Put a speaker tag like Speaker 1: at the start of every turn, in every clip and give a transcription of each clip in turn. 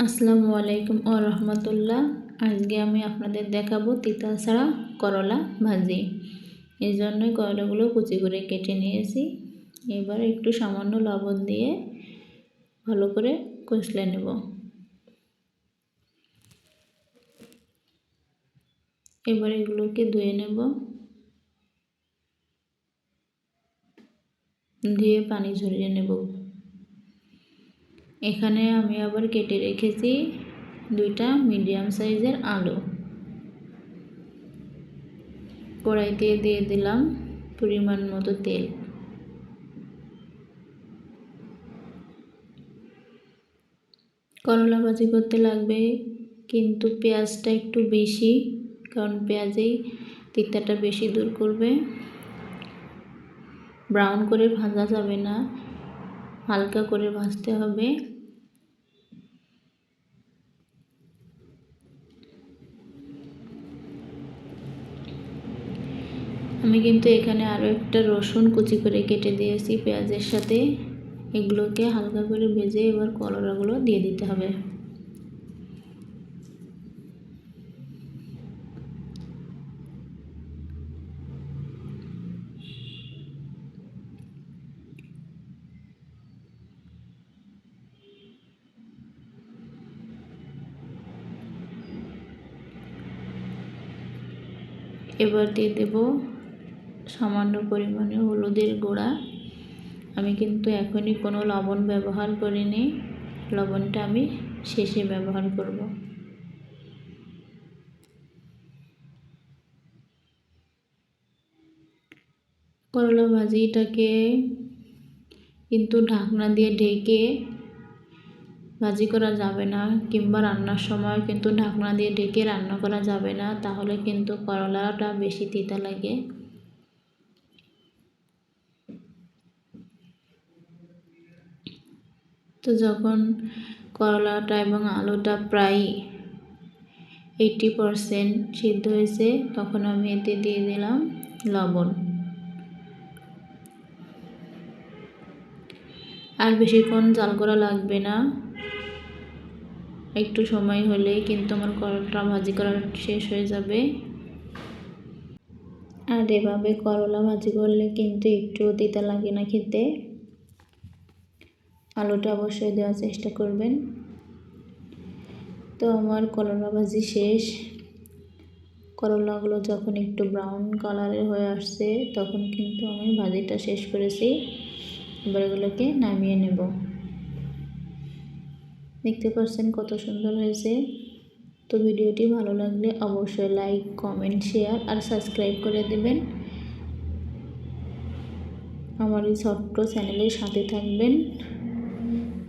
Speaker 1: আসসালামু আলাইকুম ও রহমতুল্লাহ। আজকে আমি আপনাদের দেখাবো তিতা ছাড়া করলা ভাজি। এই জন্যই করলাগুলো কুচি করে কেটে নিয়েছি। এবার একটু সামান্য লবণ দিয়ে ভালো করে কষলে নেব। এবার এগুলোকে ধুয়ে নেব, ধুয়ে পানি ঝরিয়ে নেব। এখানে আমি আবার কেটে রেখেছি 2টা মিডিয়াম সাইজের আলু। কড়াইতে দিয়ে দিলাম পরিমাণ মতো তেল। করলা ভাজি করতে লাগবে কিন্তু পেঁয়াজটা একটু বেশি, কারণ পেঁয়াজেই তিতাটা বেশি দূর করবে। ব্রাউন করে ভাজা যাবে না, হালকা করে ভাজতে হবে। আমি কিন্তু এখানে আরও একটা রসুন কুচি করে কেটে দিয়েছি পেঁয়াজের সাথে। এগুলোকে হালকা করে ভেজে এবার করলাগুলো দিয়ে দিতে হবে। এবার দিয়ে দেব সামান্য পরিমাণে হলুদের গুঁড়া। আমি কিন্তু এখনই কোনো লবণ ব্যবহার করিনি, লবণটা আমি শেষে ব্যবহার করব। করলা ভাজিটাকে কিন্তু ঢাকনা দিয়ে ঢেকে ভাজি করা যাবে না, কিংবা রান্নার সময় কিন্তু ঢাকনা দিয়ে ঢেকে রান্না করা যাবে না, তাহলে কিন্তু করলাটা বেশি তিতা লাগে। তো যখন করলাটা এবং আলুটা প্রায় 80% সিদ্ধ হয়েছে, তখন আমি এতে দিয়ে দিলাম লবণ। আর বেশিক্ষণ জাল করা লাগবে না, একটু সময় হলেই কিন্তু আমার করলা ভাজি করা শেষ হয়ে যাবে। আর এভাবে করলা ভাজি করলে কিন্তু একটুও তিতা লাগে না খেতে। আলুটা অবশ্যই দেওয়ার চেষ্টা করবেন। তো আমার করলা ভাজি শেষ। করলাগুলো যখন একটু ব্রাউন কালারের হয়ে আসছে, তখন কিন্তু আমি ভাজিটা শেষ করেছি। এবার এগুলোকে নামিয়ে নেব। দেখতে পাচ্ছেন কত সুন্দর হয়েছে। তো ভিডিওটি ভালো লাগলে অবশ্যই লাইক, কমেন্ট, শেয়ার আর সাবস্ক্রাইব করে দেবেন। আমার এই ছোট্ট চ্যানেলের সাথে থাকবেন।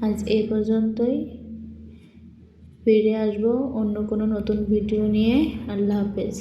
Speaker 1: আজ এই পর্যন্তই, ফিরে আসবো অন্য কোনো নতুন ভিডিও নিয়ে। আল্লাহ হাফেজ।